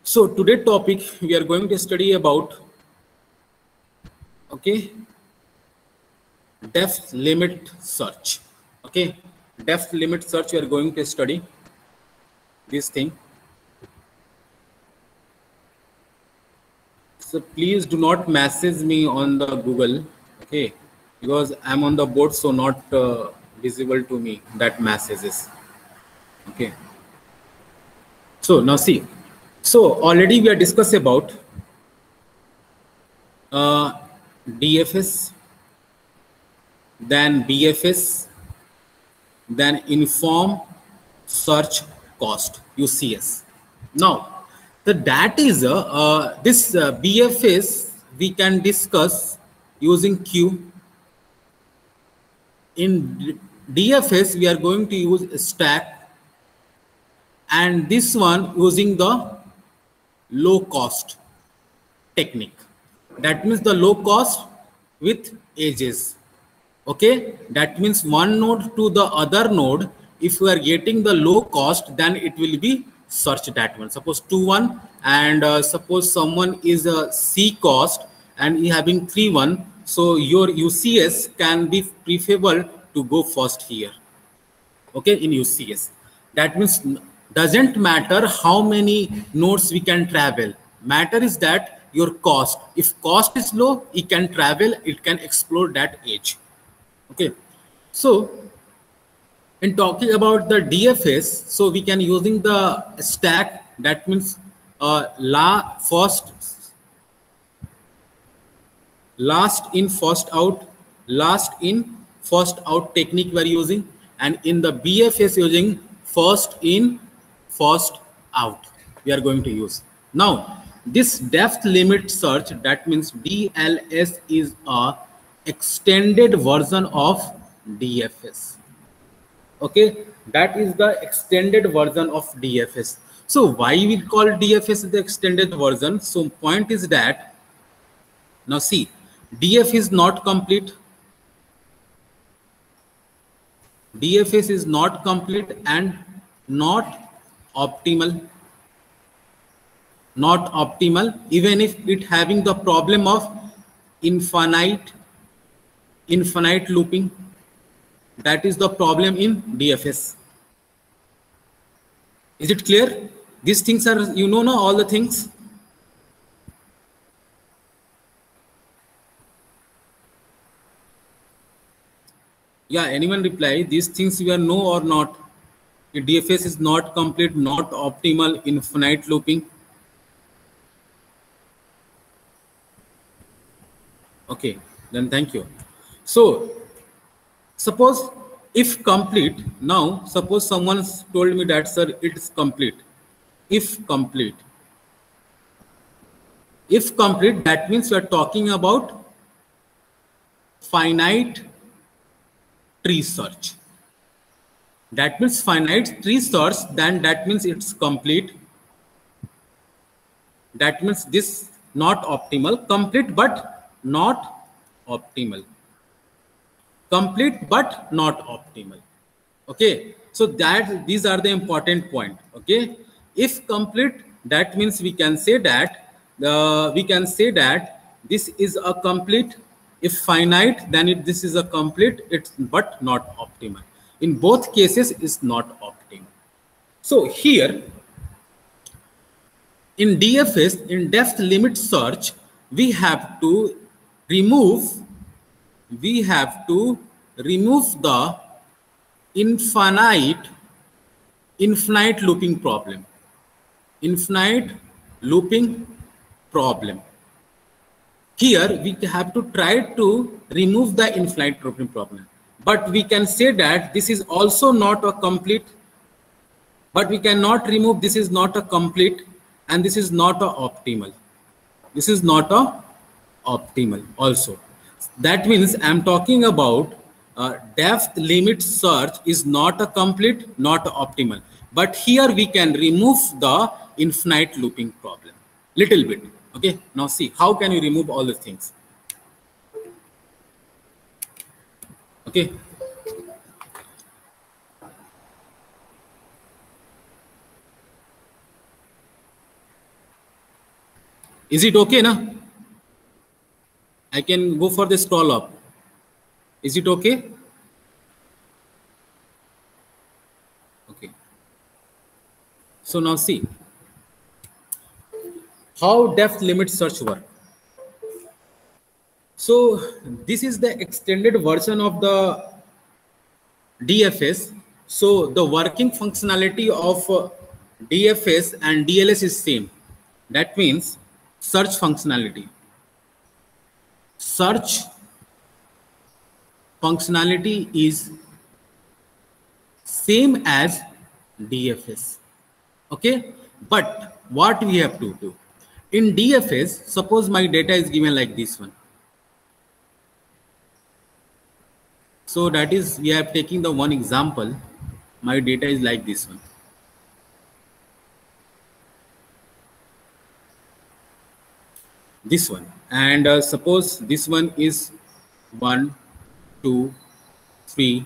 So today topic we are going to study about depth limit search. Depth limit search we are going to study this thing. So please do not message me on the Google, because I'm on the board, so not visible to me that messages. So now see. So already we are discussed about DFS, then BFS, then inform search cost, UCS. Now that is this BFS we can discuss using Q. In DFS we are going to use stack, and this one using the low cost technique. That means the low cost with edges. That means one node to the other node, if we are getting the low cost, then it will be search that one. Suppose 2-1, and suppose someone is a C cost and he having 3-1, so your UCS can be preferable to go first here. In UCS, that means doesn't matter how many nodes we can travel. Matter is that your cost. If cost is low, it can travel, it can explore that edge. So in talking about the DFS, so we can using the stack. That means last in first out, last in first out technique we are using, and in the BFS using first in first out we are going to use. Now this depth limit search, that means DLS, is a extended version of DFS. That is the extended version of DFS. So why we call DFS the extended version? So point is that, now see, DF is not complete. DFS is not complete and not optimal. Not optimal, even if it having the problem of infinite looping. That is the problem in DFS. Is it clear? These things are, now all the things. Yeah, anyone reply? These things we are know or not? The DFS is not complete, not optimal, infinite looping. Okay, then thank you. So suppose if complete, now suppose someone told me that, sir, it is complete. If complete, that means we are talking about finite tree search. That means finite tree search, then that means it's complete. That means this not optimal, complete but not optimal. Complete but not optimal. So that these are the important point. If complete, that means we can say that this is a complete. If finite, then this is a complete, it's but not optimal. In both cases is not optimal. So here in DFS, in depth limit search, we have to remove the infinite looping problem. Infinite looping problem. Here we have to try to remove the infinite looping problem. But we can say that this is also not a complete, but we cannot remove this is not a complete, and this is not a optimal. This is not a optimal also. That means I'm talking about depth limit search is not a complete, not a optimal. But here we can remove the infinite looping problem little bit. Now see, how can you remove all the things? Is it okay now? I can go for the scroll up. Is it okay? Okay. So now see how depth limit search work. So this is the extended version of the DFS. So the working functionality of DFS and DLS is same. That means search functionality. Search functionality is same as DFS. Okay, but what we have to do in DFS, suppose my data is given like this one. So that is, we are taking the one example. My data is like this one. This one, and suppose this one is 1, 2, 3,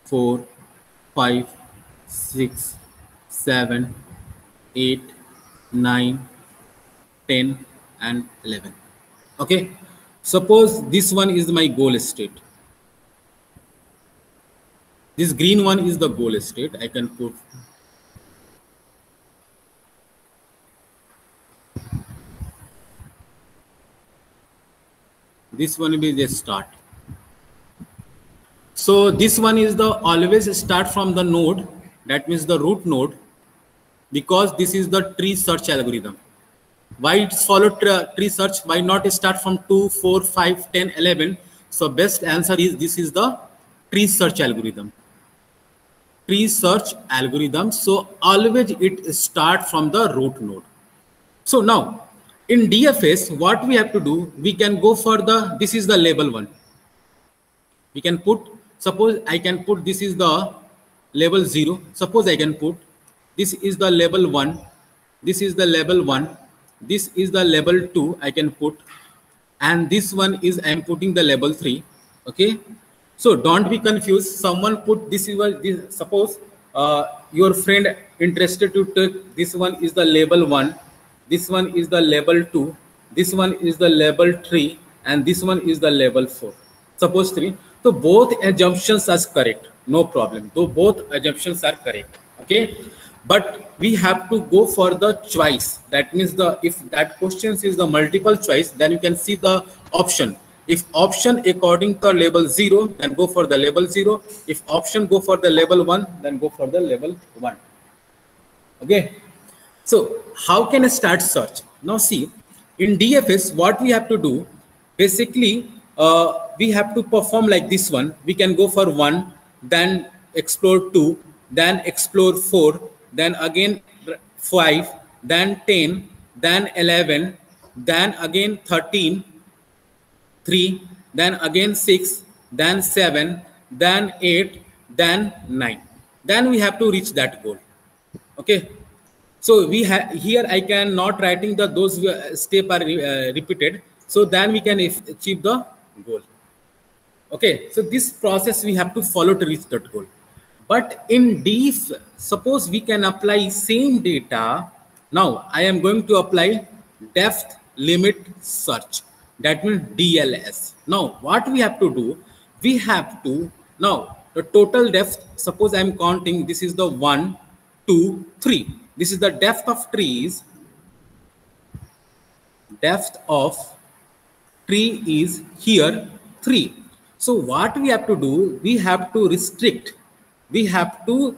4, 5, 6, 7, 8, 9, 10, and 11. Okay, suppose this one is my goal state. This green one is the goal state. I can put this one will be the start. So this one is the always start from the node, that means the root node, because this is the tree search algorithm. Why it's followed tree search? Why not start from 2, 4, 5, 10, 11? So best answer is this is the tree search algorithm. Tree search algorithm. So always it start from the root node. So now in DFS, what we have to do, we can go for the, this is the label 1. We can put, suppose I can put this is the level 0. Suppose I can put this is the level 1. This is the level 1. This is the level 2 I can put. And this one is I am putting the level 3. Okay. So don't be confused. Someone put this is what this, suppose your friend interested to take this one is the level 1. This one is the level 2. This one is the level 3. And this one is the level 4. Suppose 3. So both assumptions are correct. No problem. So both assumptions are correct. Okay. But we have to go for the choice. That means the if that question is the multiple choice, then you can see the option. If option according to level 0, then go for the level 0. If option go for the level 1, then go for the level 1. Okay. So how can I start search? Now see, in DFS, what we have to do, basically, we have to perform like this one. We can go for 1, then explore 2, then explore 4, then again 5, then 10, then 11, then again 13, 3, then again 6, then 7, then 8, then 9. Then we have to reach that goal. Okay. So we have here I can not writing the those step are repeated. So then we can achieve the goal. Okay. So this process we have to follow to reach that goal. But in DEF, suppose we can apply same data. Now I am going to apply depth limit search. That means DLS. Now what we have to do, we have to, now the total depth, suppose I am counting, this is the 1, 2, 3. This is the depth of trees. Depth of tree is here 3. So what we have to do, we have to restrict. We have to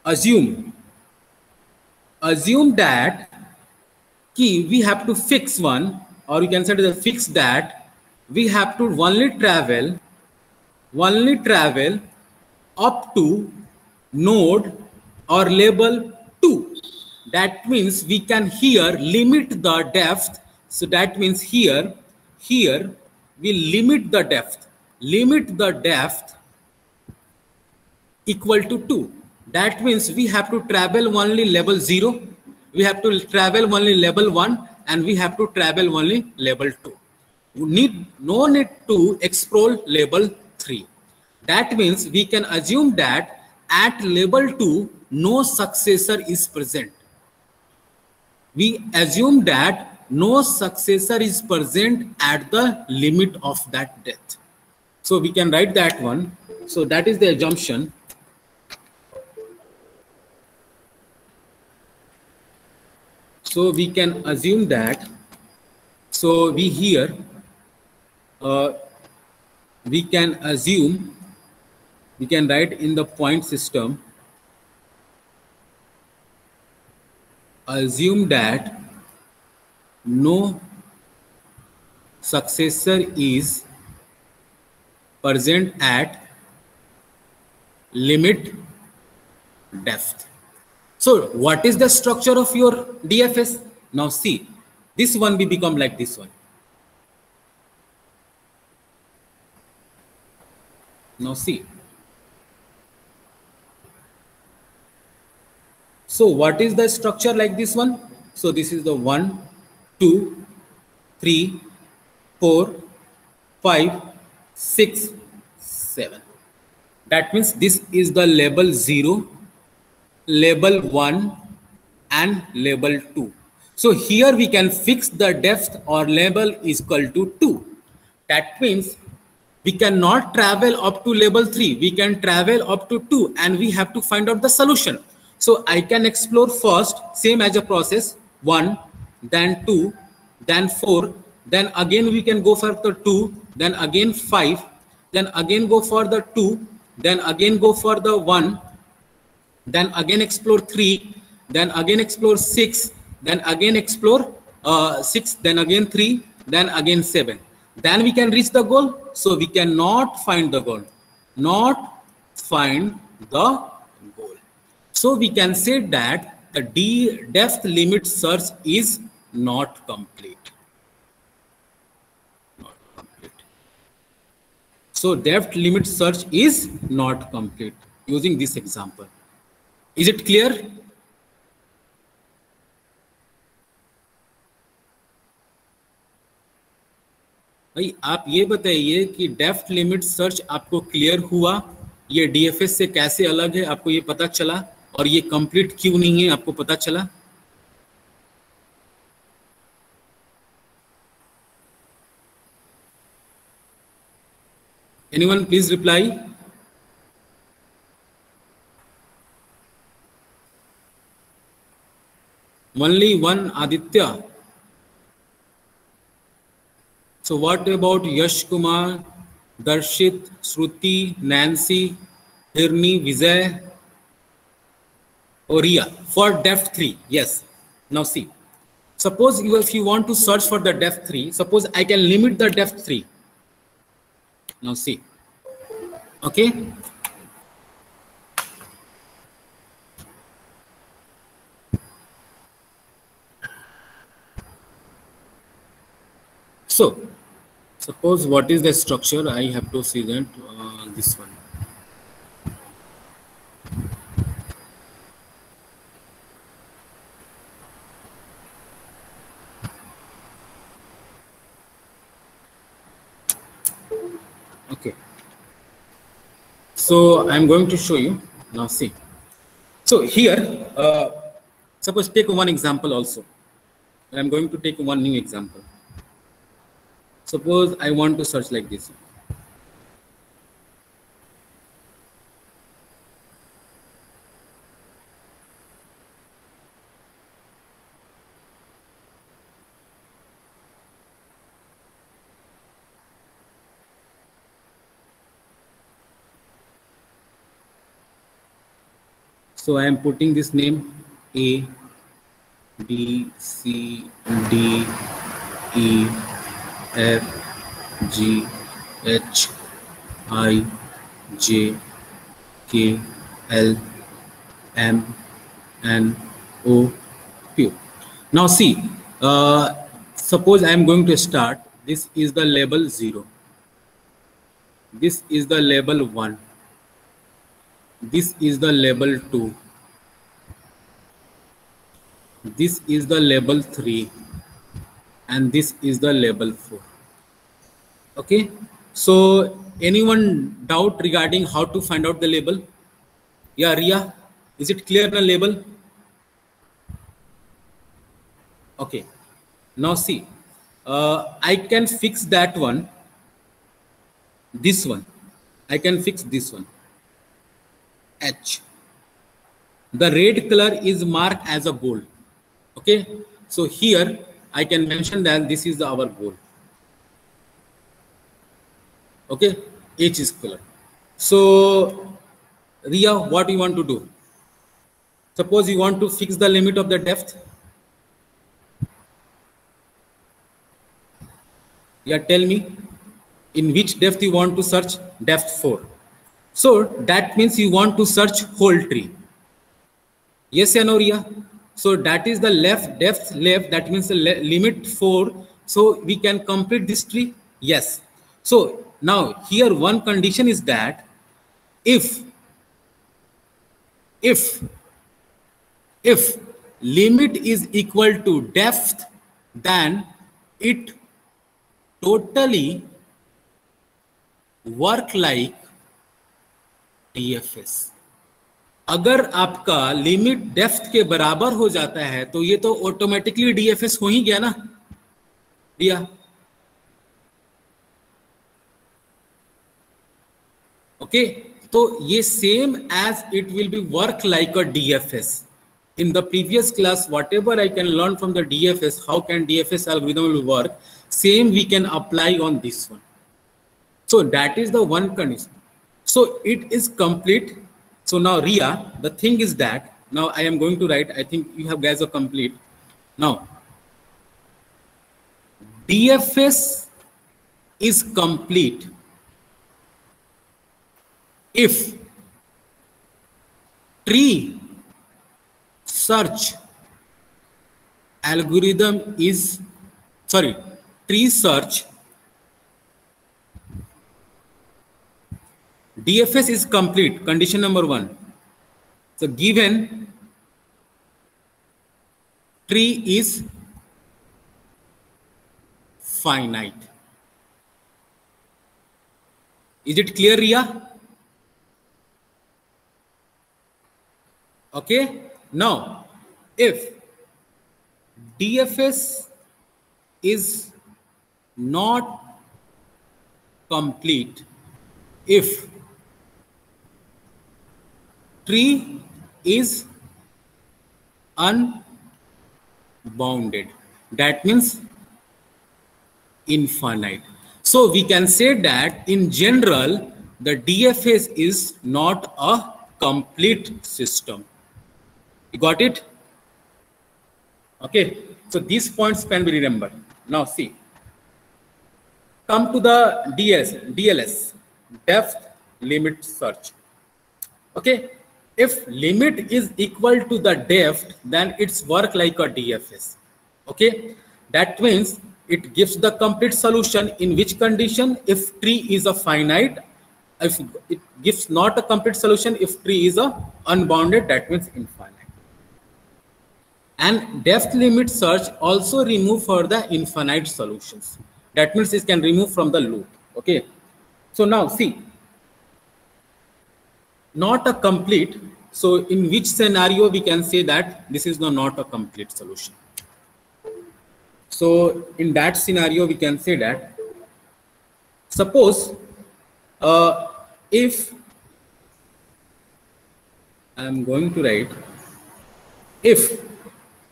assume that key we have to fix one, or you can say the fix that we have to only travel up to node or label 2. That means we can here limit the depth. So that means here we limit the depth equal to 2. That means we have to travel only level 0, we have to travel only level 1, and we have to travel only level 2. No need to explore level 3. That means we can assume that at level 2 no successor is present. We assume that no successor is present at the limit of that depth. So we can write that one. So that is the assumption. So we can assume that. So we here we can assume, we can write in the point system, assume that no successor is present at limit depth. So what is the structure of your DFS? Now see, this one will become like this one. Now see. So what is the structure like this one? So this is the 1, 2, 3, 4, 5, 6, 7. That means this is the level 0, level 1 and level 2. So here we can fix the depth or level is equal to 2. That means we cannot travel up to level 3. We can travel up to 2 and we have to find out the solution. So I can explore first, same as a process, 1, then 2, then 4, then again we can go for the 2, then again 5, then again go for the 2, then again go for the 1, then again explore 3, then again explore 6, then again explore 6, then again 3, then again 7. Then we can reach the goal. So we cannot find the goal, not find the goal. So we can say that the depth limit search is not complete. Not complete. So depth limit search is not complete using this example. Is it clear? भाई आप ये बताइए कि depth limit search आपको clear हुआ, ये DFS से कैसे अलग है आपको ये पता चला, और ये कंप्लीट क्यों नहीं है आपको पता चला? Anyone please reply. Only one Aditya. So what about Yash Kumar, Darshit, Shruti, Nancy, Hirni, Vijay, or Ria for depth 3? Yes. Now see, suppose if you want to search for the depth 3, suppose I can limit the depth 3. Now see, okay. So suppose what is the structure? I have to see that this one. Okay. So I'm going to show you now. See. So here, suppose take one example also. I'm going to take one new example. Suppose I want to search like this. So I am putting this name A, B, C, D, E, F, G, H, I, J, K, L, M, N, O, Q. Now see, suppose I am going to start. This is the label 0. This is the label 1. This is the label 2. This is the label 3. And this is the label 4. Okay. So anyone doubt regarding how to find out the label? Yeah, Ria, is it clear the label? Okay. Now see, I can fix that one, this one. I can fix this one, H. The red color is marked as a goal. Okay, so here I can mention that this is our goal. Okay, H is color. So Ria, what you want to do? Suppose you want to fix the limit of the depth. Yeah, tell me in which depth you want to search. Depth 4. So that means you want to search whole tree. Yes or no, Ria? So that is the left depth left. That means the limit 4. So we can complete this tree. Yes. So now here one condition is that if limit is equal to depth, then it totally work like DFS. अगर आपका limit depth के बराबर हो जाता है तो ये तो ऑटोमेटिकली डीएफएस हो ही गया ना दिया. ओके, तो ये same as it will be work like a DFS. In the previous class, whatever I can learn from the DFS, how can DFS algorithm will work, same we can apply on this one. So that is the one condition. So it is complete. So now Ria, the thing is that now I am going to write, I think you have guys are complete. Now DFS is complete if tree search algorithm is, tree search DFS is complete. Condition number 1. So given tree is finite. Is it clear, Ria? Okay. Now, if DFS is not complete, if tree is unbounded, that means infinite. So we can say that in general, the DFS is not a complete system. You got it? Okay, so these points can be remembered. Now see, come to the DLS, depth limit search. Okay, if limit is equal to the depth, then it's work like a DFS. Okay, that means it gives the complete solution in which condition? If tree is a finite. If it gives not a complete solution if tree is a unbounded, that means infinite. And depth limit search also remove for the infinite solutions. That means it can remove from the loop. Okay. So now see, not a complete. So in which scenario we can say that this is not a complete solution? So in that scenario we can say that suppose if I am going to write, if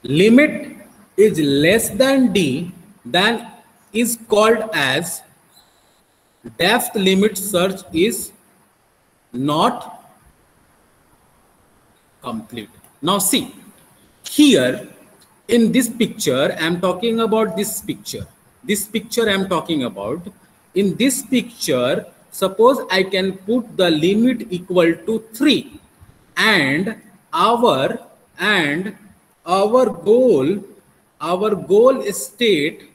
limit is less than D, then is called as depth limit search is not complete. Now see, here in this picture, I am talking about this picture. This picture I am talking about. In this picture, suppose I can put the limit equal to 3 and our goal state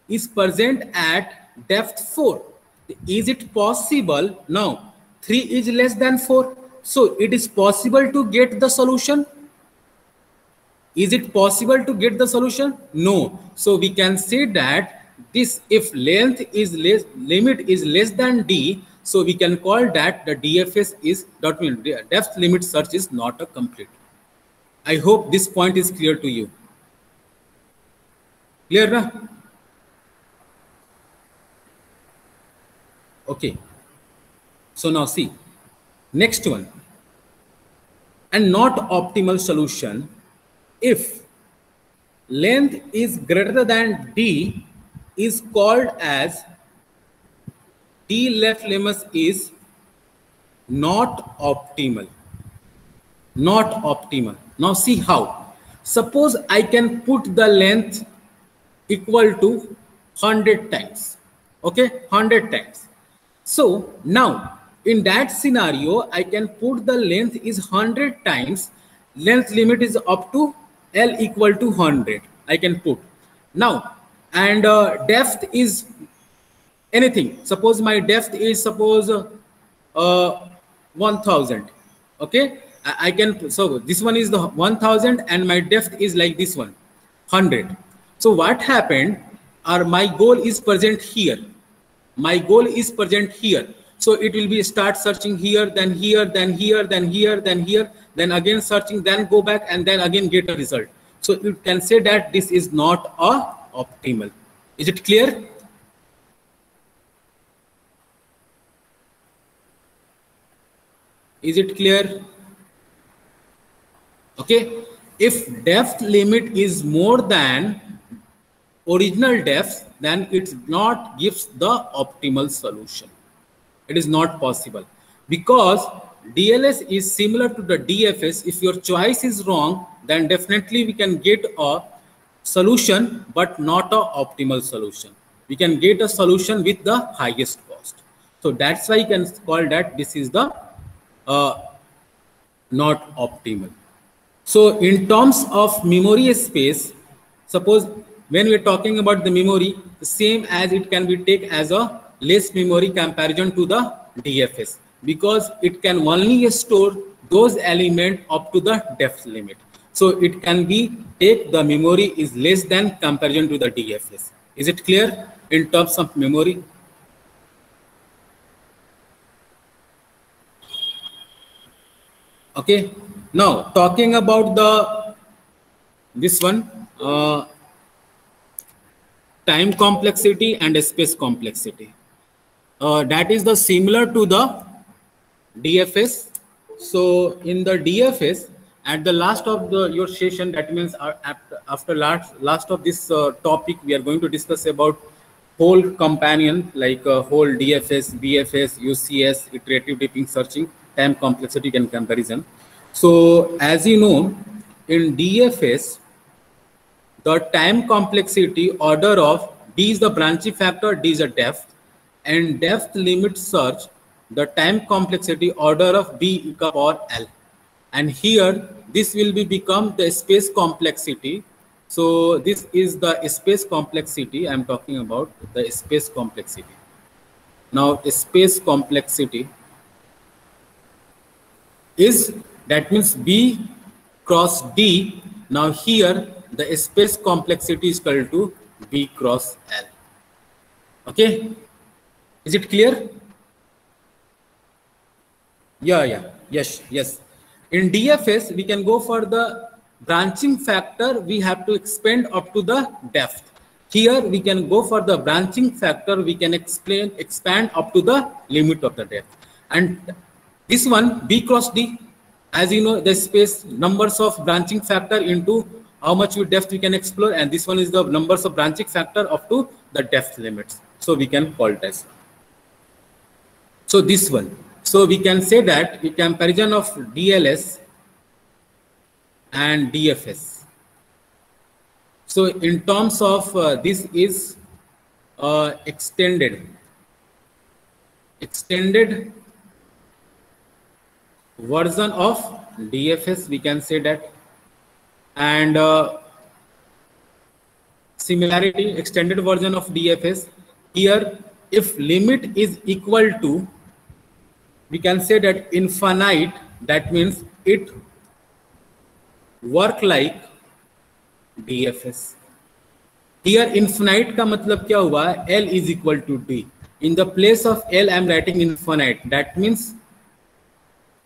is present at depth 4. Is it possible? Now 3 is less than 4. So it is possible to get the solution. Is it possible to get the solution? No. So we can say that this, if length is less, limit is less than D, so we can call that the DFS is, that means depth limit search is not a complete. I hope this point is clear to you. Clear na? Okay. So now see, next one, and not optimal solution if length is greater than d is called as d left lemmas is not optimal. Not optimal. Now see how. Suppose I can put the length equal to 100 times. Okay, 100 times. So now in that scenario, I can put the length is 100 times. Length limit is up to L equal to 100. I can put now, and depth is anything. Suppose my depth is suppose 1000. Okay, I can, so this one is the 1000 and my depth is like this one 100. So what happened, or my goal is present here, my goal is present here, so it will be start searching here, then here, then here, then here, then here, then again searching, then go back and then again get a result. So you can say that this is not a optimal. Is it clear? Is it clear? Okay, if depth limit is more than original depth, then it not gives the optimal solution. It is not possible because DLS is similar to the DFS. If your choice is wrong, then definitely we can get a solution, but not a optimal solution. We can get a solution with the highest cost. So that's why you can call that this is the not optimal. So in terms of memory space, suppose when we're talking about the memory, the same as it can be taken as a less memory comparison to the DFS, because it can only store those elements up to the depth limit. So it can be take the memory is less than comparison to the DFS. Is it clear in terms of memory? Okay. Now talking about this one, time complexity and space complexity. That is the similar to the DFS. So in the DFS, at the last of your session, that means after last of this topic, we are going to discuss about whole companion like whole DFS, BFS, UCS, iterative deep searching, time complexity and comparison. So as you know, in DFS, the time complexity order of D is the branching factor, D is the depth, and depth limit search, the time complexity order of B or L. And here, this will be become the space complexity. So this is the space complexity I'm talking about, the space complexity. Now, space complexity is, that means B cross D. Now here, the space complexity is equal to B cross L. Okay, is it clear? Yeah, yes. In DFS, we can go for the branching factor. We have to expand up to the depth. Here, we can go for the branching factor. We can expand up to the limit of the depth. And this one, B cross D, as you know, the space numbers of branching factor into how much depth we can explore, and this one is the numbers of branching factor up to the depth limits. So we can call it as. So this one. So we can say that the comparison of DLS and DFS. So in terms of this is extended version of DFS, we can say that, and similarity extended version of DFS. Here, if limit is equal to, we can say that infinite, that means it work like DFS. Here infinite का मतलब क्या हुआ? L is equal to D. In the place of L, I am writing infinite. That means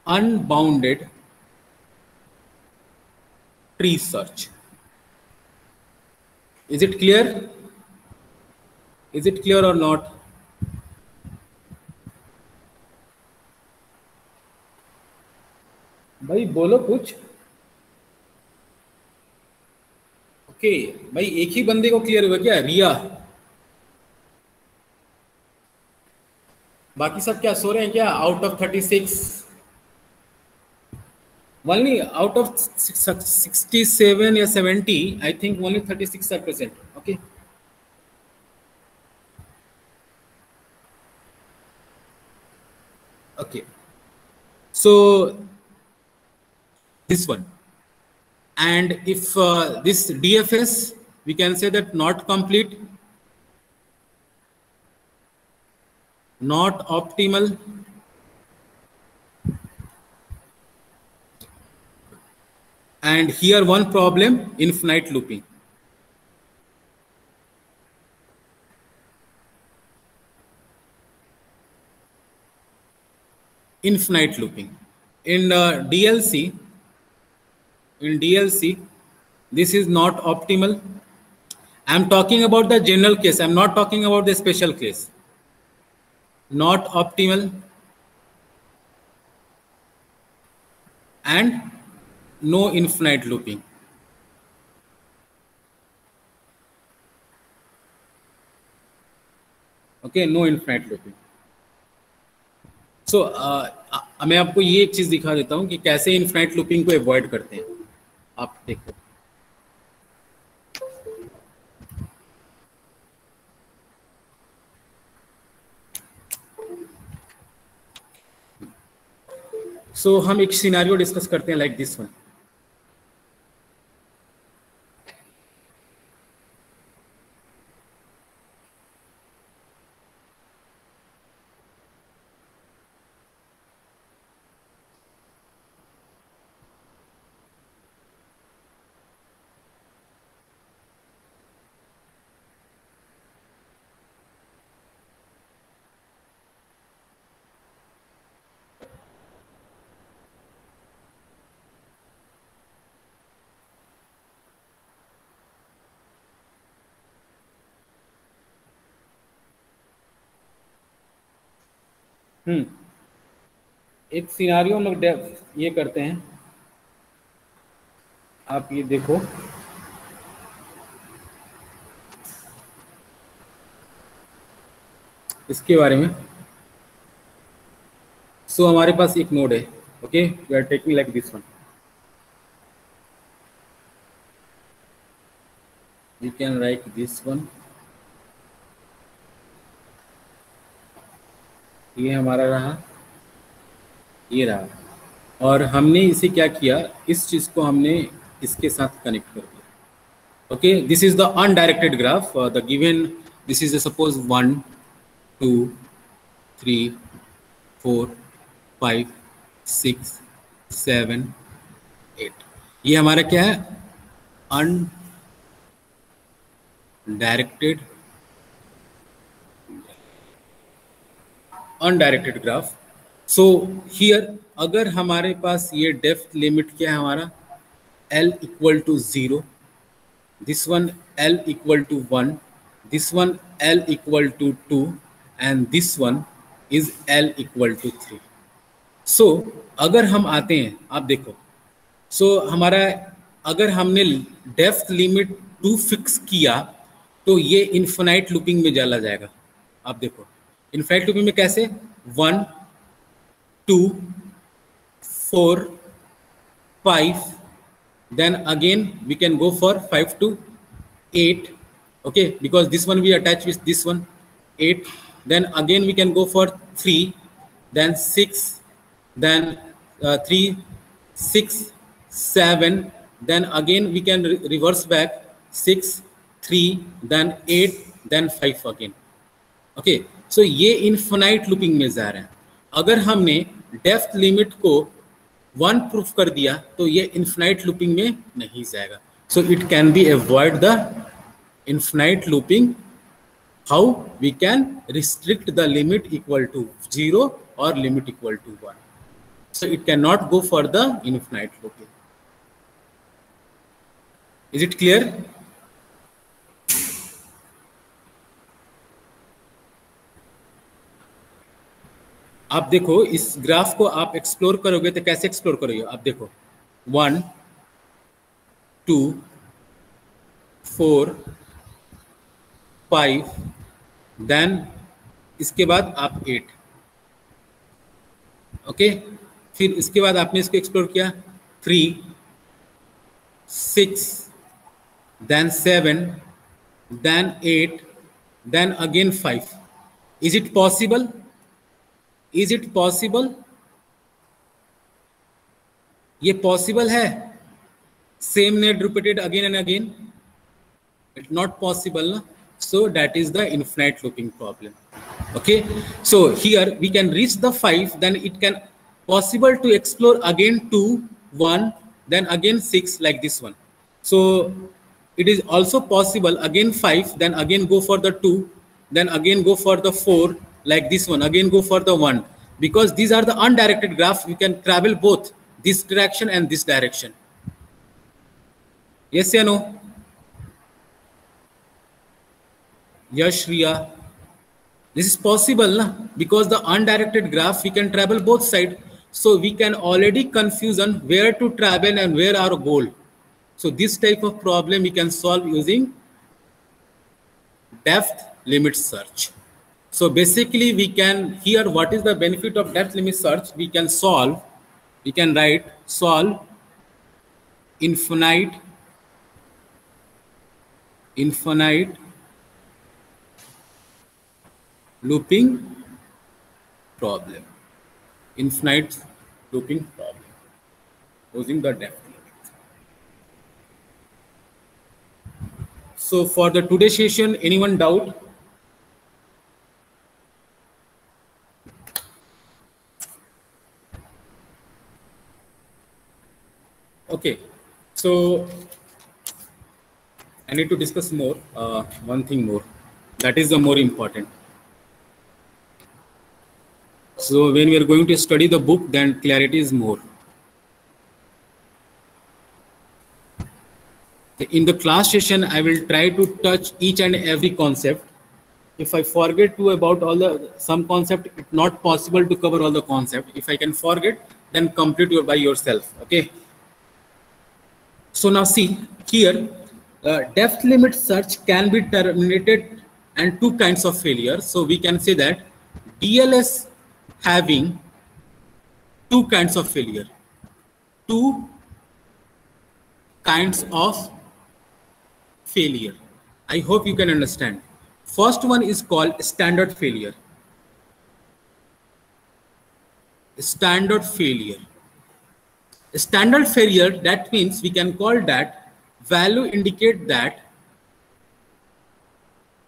unbounded tree search. Is it clear? Is it clear or not? भाई बोलो कुछ. Okay भाई, एक ही बंदे को क्लियर हुआ क्या? रिया. बाकी सब क्या सो रहे हैं क्या? Out of 36, only out of 67 या 70, I think only 36 are present. Okay. Okay. So this one, and if this DFS, we can say that not complete, not optimal, and here one problem, infinite looping. Infinite looping. In DLC, this is not optimal. I'm talking about the general case. I'm not talking about the special case. Not optimal and no infinite looping. Okay, no infinite looping. So मैं आपको ये एक चीज दिखा देता हूँ कि कैसे इनफाइनाइट लूपिंग को अवॉइड करते हैं. आप देखो. सो हम एक सिनेरियो डिस्कस करते हैं लाइक दिस वन. एक सिनेरियो हम लोग ये करते हैं. आप ये देखो, इसके बारे में. सो हमारे पास एक नोड है. Okay, we are taking like this one. We can write this one. ये हमारा रहा, ये रहा, और हमने इसे क्या किया, इस चीज को हमने इसके साथ कनेक्ट कर दिया. Okay, this is the undirected graph. The given, this is suppose 1 2 3 4 5 6 7 8. ये हमारा क्या है? Undirected graph. सो हियर अगर हमारे पास ये डेप्थ लिमिट क्या है हमारा, L equal to 0, this one L equal to 1, this one L equal to 2, and this one is L equal to 3. So अगर हम आते हैं, आप देखो, सो हमारा अगर हमने डेप्थ लिमिट 2 फिक्स किया तो ये इन्फिनाइट लूपिंग में चला जाएगा. आप देखो इन्फिनाइट लूपिंग में कैसे, 1 2 4 5, then again we can go for 5 to 8. Okay, because this one we attach with this one, 8. Then again we can go for 3, then 6, then 3 6 7, then again we can reverse back 6 3, then 8, then 5 again. Okay, so ये infinite looping में जा रहे हैं. अगर हमने depth limit को 1 proof कर दिया तो ये इन्फिनाइट लूपिंग में नहीं जाएगा. So it can be avoid the infinite looping. How we can restrict the limit equal to 0 और limit equal to 1. So it can not go for the infinite looping. Is it clear? आप देखो इस graph को आप explore करोगे तो कैसे explore करोगे? आप देखो 1 2 4 5 देन इसके बाद आप 8, ओके। फिर इसके बाद आपने इसको एक्सप्लोर किया 3 6 then 7 then 8 then again 5। Is it possible? Is it possible? ये पॉसिबल है? Same net repeated again and again? It's not possible, na? So that is the infinite looping problem. Okay, so here we can reach the 5, then it can possible to explore again 2 1 then again 6 like this one. So it is also possible again 5 then again go for the 2 then again go for the 4 like this one, again go for the 1, because these are the undirected graphs. You can travel both this direction and this direction. Yes or no? Yes, Riya. This is possible, na? Because the undirected graph we can travel both sides, so we can already confuse on where to travel and where our goal. So this type of problem we can solve using depth limit search. So basically we can, here what is the benefit of depth limit search? We can solve, we can write solve infinite looping problem, infinite looping problem using the depth limit. So for the today session, anyone doubt? Okay, so I need to discuss more, one thing more, that is the more important. So when we are going to study the book, then clarity is more. In the class session, I will try to touch each and every concept. If I forget to about all the some concept, it's not possible to cover all the concept. If I can forget, then complete by yourself. Okay. So now see here, depth limit search can be terminated and two kinds of failure. So we can say that DLS having two kinds of failure, two kinds of failure. I hope you can understand. First one is called standard failure. Standard failure. Standard failure, that means we can call that value indicate that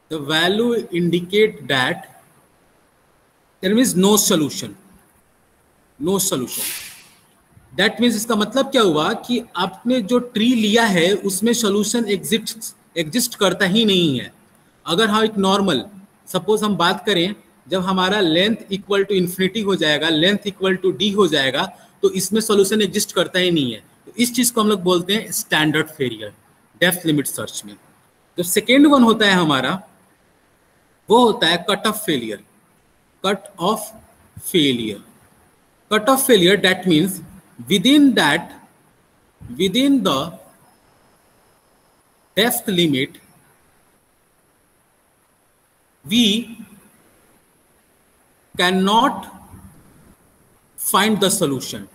the value indicate that there is no solution. No solution. That means इसका मतलब क्या हुआ कि आपने जो tree लिया है उसमें सोल्यूशन एग्जिस्ट करता ही नहीं है. अगर हम एक नॉर्मल सपोज हम बात करें, जब हमारा लेंथ इक्वल टू इन्फिनिटी हो जाएगा, लेंथ इक्वल टू डी हो जाएगा, तो इसमें सोल्यूशन एग्जिस्ट करता ही नहीं है. तो इस चीज को हम लोग बोलते हैं standard failure depth limit search में. जो सेकेंड वन होता है हमारा, वो होता है cut off failure. Cut off failure. Cut off failure, that means within the depth limit, we cannot find the solution.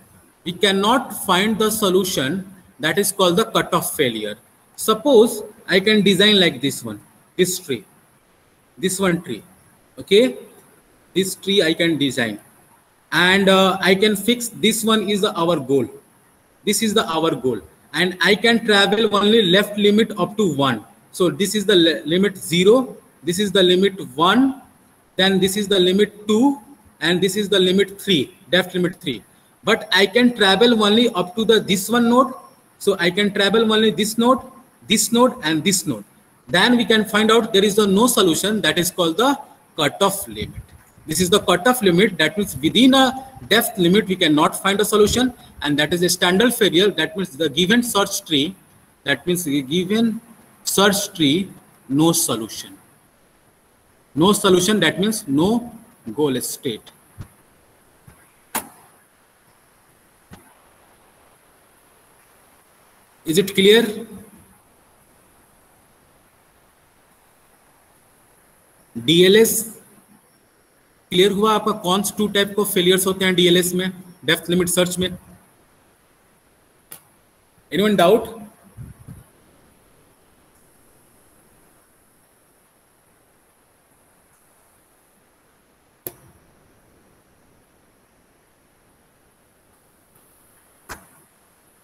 We cannot find the solution. That is called the cut off failure. Suppose I can design like this one, this tree, this one tree. Okay, this tree I can design. And I can fix this one is our goal. This is our goal, and I can travel only left limit up to 1. So this is the limit 0, this is the limit 1, then this is the limit 2, and this is the limit 3, depth limit 3. But I can travel only up to this one node. So I can travel only this node, and this node. Then we can find out there is no solution. That is called the cutoff limit. This is the cutoff limit. That means within a depth limit, we cannot find a solution. And that is a standard failure. That means the given search tree, that means the given search tree, no solution. No solution, that means no goal state. Is it clear? DLS clear हुआ आपका? कौन से 2 type of failures होते हैं DLS में, depth limit search में? Anyone doubt?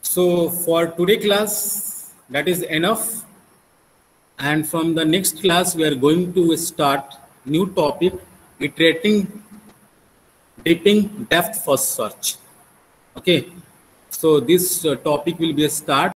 So for today class, that is enough. And from the next class, we are going to start new topic, iterating deeping depth first search. Okay. So this topic will be a start.